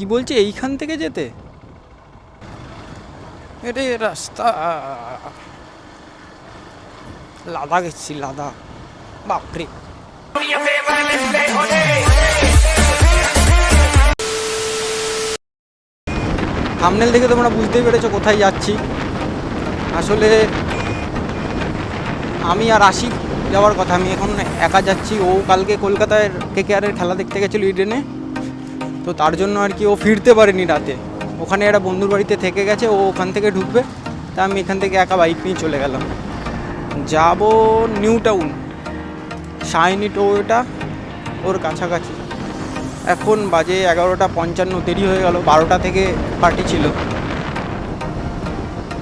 কি বলছে এইখান থেকে যেতে? এরে রাস্তা লাদাখ এসছি, লাদাখ। বাপরে, থাম্বনেল দেখে তোমরা বুঝতেই পেরেছো কোথায় যাচ্ছি। আসলে আমি আর আশিক যাওয়ার কথা, আমি এখন একা যাচ্ছি। ও কালকে কলকাতায় KKR-এর খেলা দেখতে গেছিলো ইডেনে, তো তার জন্য আর কি ও ফিরতে পারেনি রাতে। ওখানে একটা বন্ধুর বাড়িতে থেকে গেছে, ও ওখান থেকে ঢুকবে। তা আমি এখান থেকে একা বাইক নিয়ে চলে গেলাম। যাব নিউ টাউন, শাইনি টোয়োটা ওর কাছাকাছি। এখন বাজে 11:55, দেরি হয়ে গেল। 12টা থেকে পার্টি ছিল,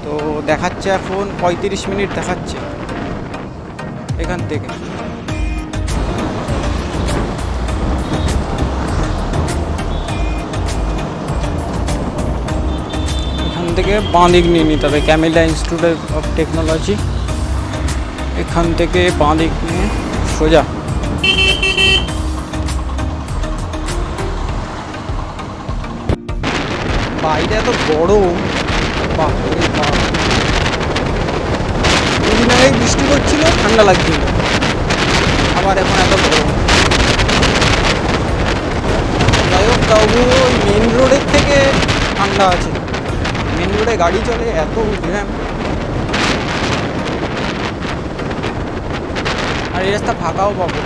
তো দেখাচ্ছে এখন 35 মিনিট দেখাচ্ছে এখান থেকে। এখান থেকে বাঁ দিক নিয়ে নিতে হবে, ক্যামেলা ইনস্টিটিউট অফ টেকনোলজি। এখান থেকে বাঁ দিক নিয়ে সোজা। বাইরে এত গরম, বাপরে বাপ। দুদিন আগেই বৃষ্টি করছিল, ঠান্ডা লাগছিল, আবার এখন এত গরম। যাই হোক, তবু ওই মেন রোডের থেকে ঠান্ডা আছে। মেন রোডে গাড়ি চলে, এত জ্যাম। আর এই রাস্তা ফাঁকাও পাবো।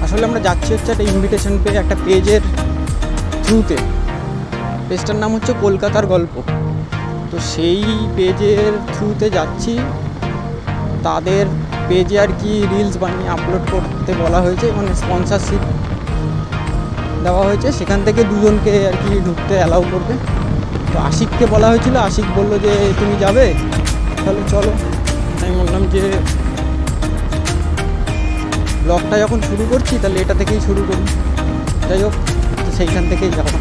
আসলে আমরা যাচ্ছি হচ্ছে একটা ইনভিটেশন পেয়ে, একটা পেজের থ্রুতে। পেজটার নাম হচ্ছে কলকাতার গল্প। তো সেই পেজের থ্রুতে যাচ্ছি। তাদের পেজে আর কি রিলস বানিয়ে আপলোড করতে বলা হয়েছে, মানে স্পন্সরশিপ দেওয়া হয়েছে। সেখান থেকে দুজনকে আর কি ঢুকতে অ্যালাউ করবে। তো আশিককে বলা হয়েছিল, আশিক বললো যে তুমি যাবে, তাহলে চলো। আমি বললাম যে ব্লগটা যখন শুরু করছি তাহলে এটা থেকেই শুরু করি। যাই হোক, তো সেইখান থেকেই যাবো।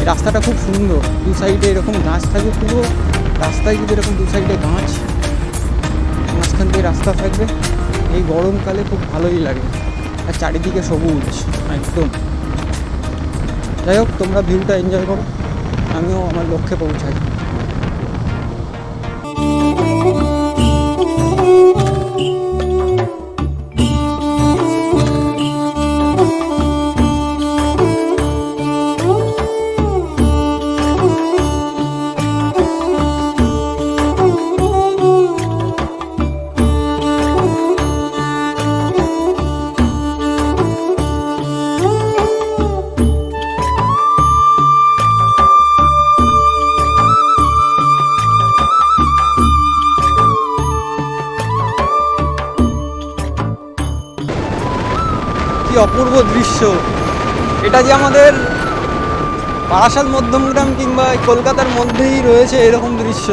এই রাস্তাটা খুব সুন্দর, দু সাইডে এরকম গাছ থাকবে, পুরো রাস্তায় যদি এরকম দু সাইডে গাছ, মাঝখান দিয়ে রাস্তা থাকবে, এই গরমকালে খুব ভালোই লাগে। আর চারিদিকে সবুজ একদম। যাই হোক, তোমরা ভিউটা এনজয় করো, আমিও আমার লক্ষ্যে পৌঁছাই। অপূর্ব দৃশ্য এটা, যে আমাদের বারাসাত মধ্যমগ্রাম কিংবা কলকাতার মধ্যেই রয়েছে এরকম দৃশ্য,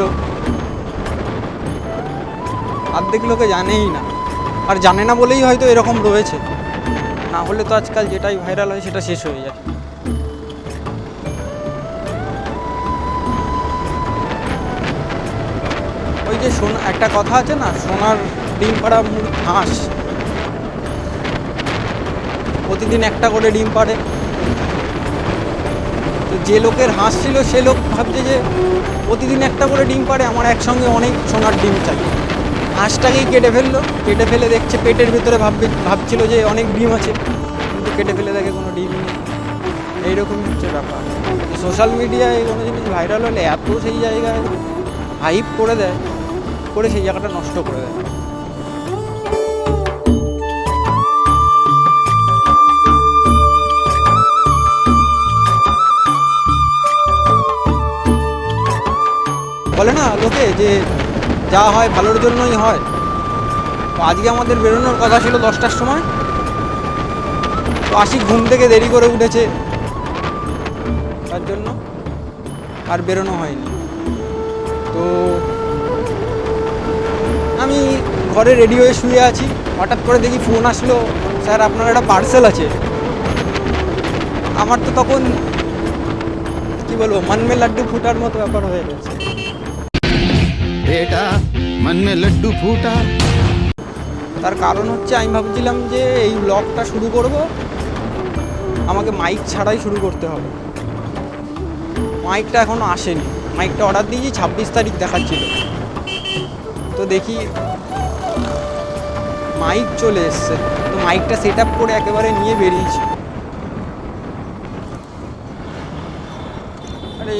অর্ধেক লোকে জানেই না। আর জানে না বলেই হয়তো এরকম রয়েছে, না হলে তো আজকাল যেটাই ভাইরাল হয় সেটা শেষ হয়ে যায়। ওই যে একটা কথা আছে না, সোনার ডিম পাড়া হাঁস, প্রতিদিন একটা করে ডিম পাড়ে। তো যে লোকের হাঁস ছিল সে লোক ভাবছে যে প্রতিদিন একটা করে ডিম পাড়ে, আমার একসঙ্গে অনেক সোনার ডিম চাই। হাঁসটাকেই কেটে ফেললো, কেটে ফেলে দেখছে পেটের ভিতরে ভাবছিল যে অনেক ডিম আছে, কিন্তু কেটে ফেলে দেখে কোনো ডিমই নেই। এইরকমই হচ্ছে ব্যাপার। সোশ্যাল মিডিয়ায় কোনো জিনিস ভাইরাল হলে এত সেই জায়গায় হাইপ করে দেয়, করে সেই জায়গাটা নষ্ট করে দেয়। বলে না লোকে যে যা হয় ভালোর জন্যই হয়। তো আজকে আমাদের বেরোনোর কথা ছিল 10টার সময়, তো আশিক ঘুম থেকে দেরি করে উঠেছে, তার জন্য আর বেরোনো হয়নি। তো আমি ঘরে রেডি হয়ে শুয়ে আছি, হঠাৎ করে দেখি ফোন আসলো, স্যার আপনার একটা পার্সেল আছে। আমার তো তখন কি বলবো, মন মে লাড্ডু ফুটার মতো ব্যাপার হয়ে গেছে। बेटा मन में लड्डू फूटा। তার কারণ হচ্ছে আমি ভাবছিলাম যে এই ব্লগটা শুরু করব, আমাকে মাইক ছাড়াই শুরু করতে হবে। মাইকটা এখনও আসেনি, মাইকটা অর্ডার দিয়েছি 26 তারিখ দেখাচ্ছিল, তো দেখি মাইক চলে এসছে। তো মাইকটা সেট আপ করে একেবারে নিয়ে বেরিয়েছি। আরে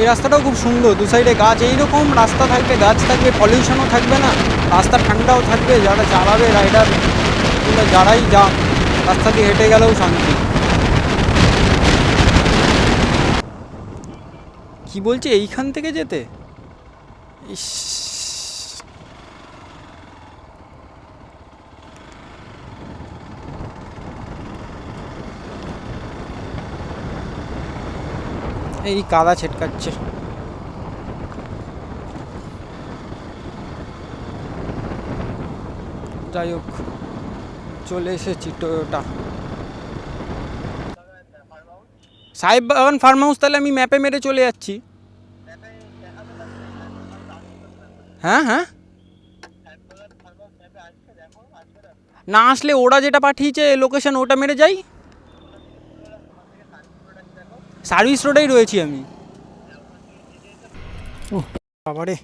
এই রাস্তাটাও খুব সুন্দর, দু সাইডে গাছ। এইরকম রাস্তা থাকবে, গাছ থাকবে, পলিউশনও থাকবে না, রাস্তা ঠান্ডাও থাকবে, যারা চালাবে রাইডার কিংবা যারাই যা রাস্তা দিয়ে হেঁটে গেলেও শান্তি। কি বলছে এইখান থেকে যেতে? ইস, এই কাদা ছেটকাচ্ছে। যাই হোক, চলে এসেছি টয়োটা সাহেব বাগান ফার্ম হাউস। তাহলে আমি ম্যাপে মেরে চলে যাচ্ছি। হ্যাঁ হ্যাঁ, না আসলে ওরা যেটা পাঠিয়েছে লোকেশন, ওটা মেরে যাই। সার্ভিস রোডেই রয়েছি আমি। ও বাবারে,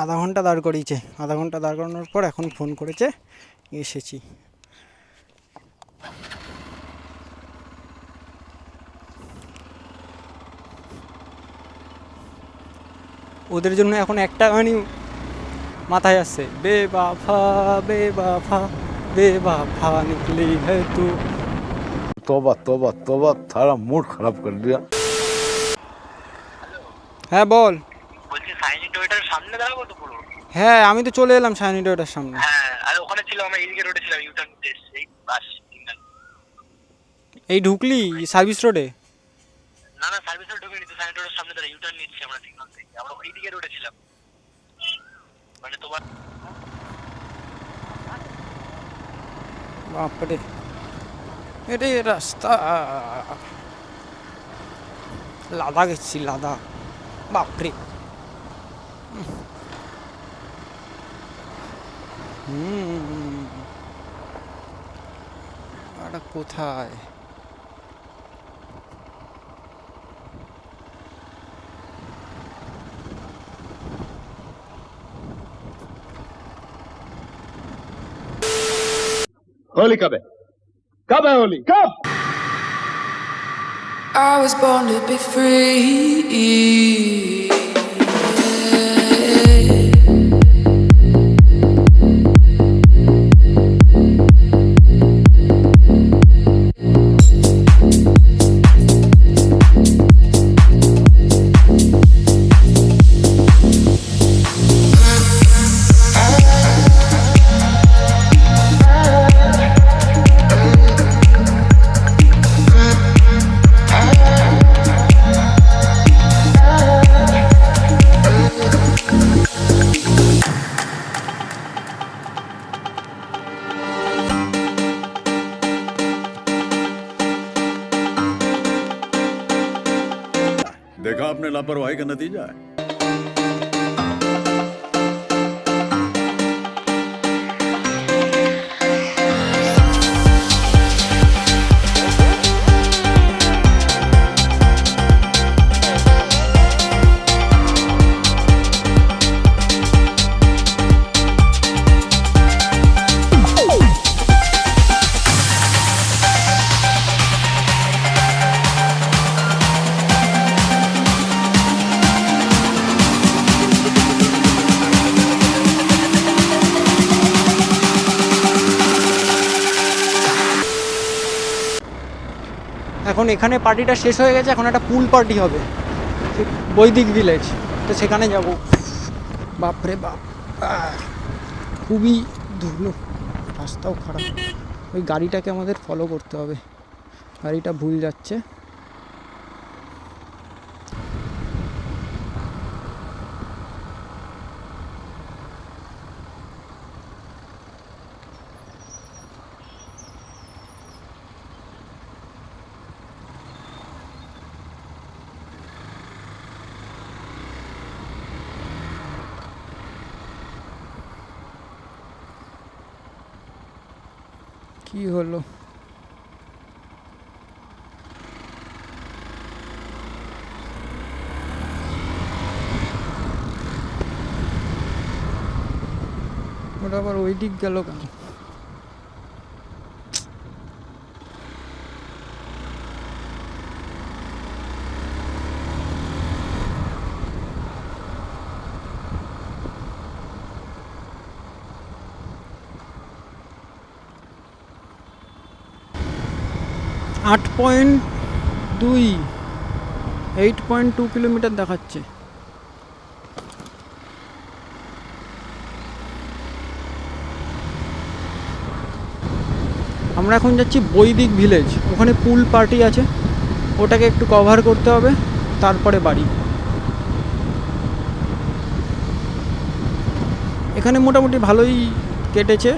আধা ঘন্টা দাঁড় করিয়েছে। আধা ঘন্টা দাঁড় করানোর পর এখন ফোন করেছে, এসেছি। ওদের জন্য এখন একটা গানই মাথায় আসছে, বেবাফা বেবাফা बेवफा निकली है तू। तौबा तौबा तौबा, थारा मूड खराब कर दिया। হ্যাঁ বল। বলছি সাইনি টয়েটার সামনে দাঁড়াবো তো পুরো? হ্যাঁ আমি তো চলে এলাম সাইনি টয়েটার সামনে। হ্যাঁ, আর ওখানে ছিল, আমরা এইদিকে রোডে ছিলাম, ইউটার্ন দিতে এসেছি বাস সিগন্যাল। এই ঢুকলি সার্ভিস রোডে? না না, সার্ভিস রোড ঢুকিনি তো, সাইনি টয়েটার সামনে দাঁড়া ইউটার্ন নিচ্ছি আমরা সিগন্যাল থেকে। আমরা এইদিকে রোডে ছিলাম, মানে তোমার। বাপরে, এটাই রাস্তা। লাদা গেছি, লাদা। বাপরে, এটা কোথায়? होली कब है? कब है होली? कब? I was born to be free. देखा आपने लापरवाही का नतीजा है। এখন এখানে পার্টিটা শেষ হয়ে গেছে, এখন একটা পুল পার্টি হবে বৈদিক ভিলেজ, তো সেখানে যাব। বাপরে বাপ, খুবই ধুলো, রাস্তাও খারাপ। ওই গাড়িটাকে আমাদের ফলো করতে হবে, গাড়িটা ভুল যাচ্ছে। কি হলো? ওটা আবার ওই দিক গেল কেন? আট পয়েন্ট 8.2 কিলোমিটার দেখাচ্ছে। আমরা এখন যাচ্ছি বৈদিক ভিলেজ, ওখানে পুল পার্টি আছে, ওটাকে একটু কভার করতে হবে, তারপরে বাড়ি। এখানে মোটামুটি ভালোই কেটেছে,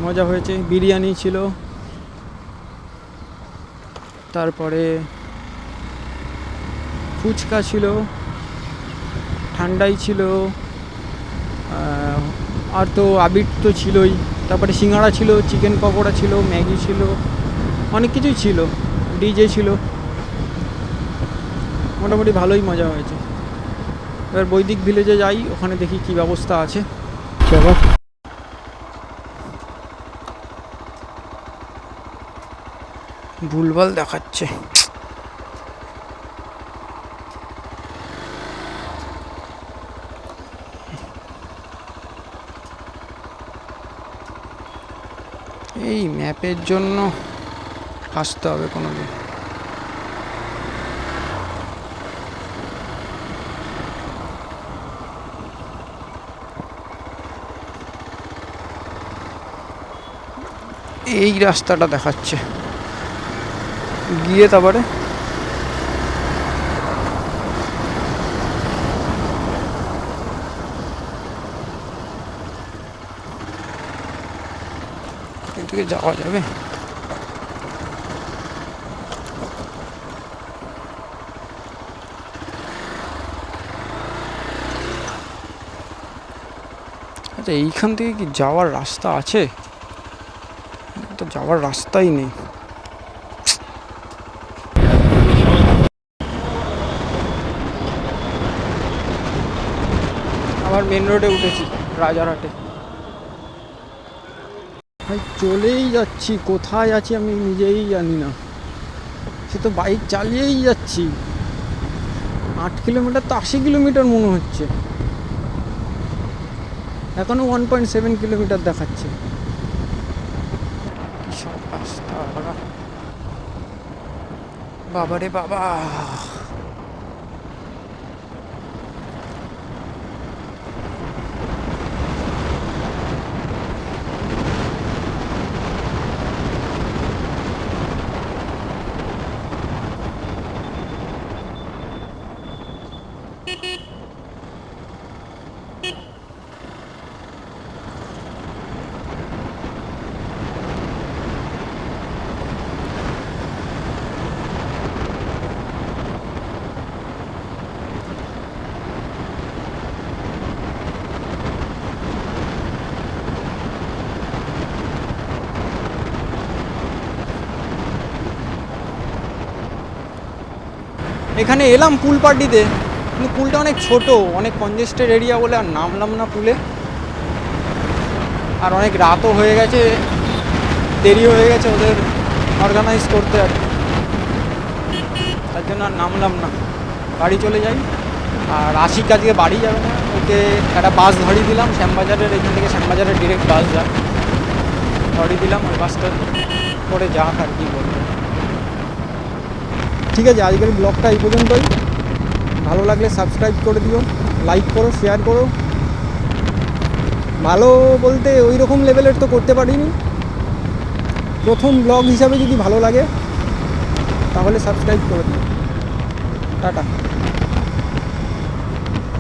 মজা হয়েছে। বিরিয়ানি ছিল, তারপরে ফুচকা ছিল, ঠান্ডাই ছিল, আর তো আবির তো ছিলই, তারপরে সিঙ্গাড়া ছিল, চিকেন পকোড়া ছিল, ম্যাগি ছিল, অনেক কিছুই ছিল, ডিজে ছিল। মোটামুটি ভালোই মজা হয়েছে। এবার বৈদিক ভিলেজে যাই, ওখানে দেখি কি ব্যবস্থা আছে। চলো। ভুলভাল দেখাচ্ছে। এই ম্যাপের জন্য আসতে হবে কোনোদিন। এই রাস্তাটা দেখাচ্ছে, গিয়ে তারপরে এদিকে যাওয়া যাবে। আচ্ছা, এইখান থেকে কি যাওয়ার রাস্তা আছে? তো যাওয়ার রাস্তাই নেই। আবার মেন রোডে উঠেছি, রাজারহাটে। ভাই চলেই যাচ্ছি, কোথায় আছি আমি নিজেই জানি না। সে তো বাইক চালিয়েই যাচ্ছি। 8 কিলোমিটার তো 80 কিলোমিটার মনে হচ্ছে। এখনো 1.7 কিলোমিটার দেখাচ্ছে। কি সব রাস্তা বাবারে বাবা। এখানে এলাম পুল পার্টিতে, কিন্তু পুলটা অনেক ছোট, অনেক কনজেস্টেড এরিয়া বলে আর নামলাম না পুলে। আর অনেক রাতও হয়ে গেছে, দেরি হয়ে গেছে ওদের অর্গানাইজ করতে, আর তার জন্য আর নামলাম না। বাড়ি চলে যাই। আর আশিক আজকে বাড়ি যাবে না, ওকে একটা বাস ধরিয়ে দিলাম শ্যামবাজারের, এখান থেকে শ্যামবাজারের ডিরেক্ট বাস যায়, ধরিয়ে দিলাম। ওই বাসটা করে যাক আর কি বলবো। ঠিক আছে, আজকের ব্লগটা এই পর্যন্তই। ভালো লাগলে সাবস্ক্রাইব করে দিও, লাইক করো, শেয়ার করো। ভালো বলতে ওই রকম লেভেলের তো করতে পারিনি, প্রথম ব্লগ হিসাবে যদি ভালো লাগে তাহলে সাবস্ক্রাইব করে দিও। টাটা।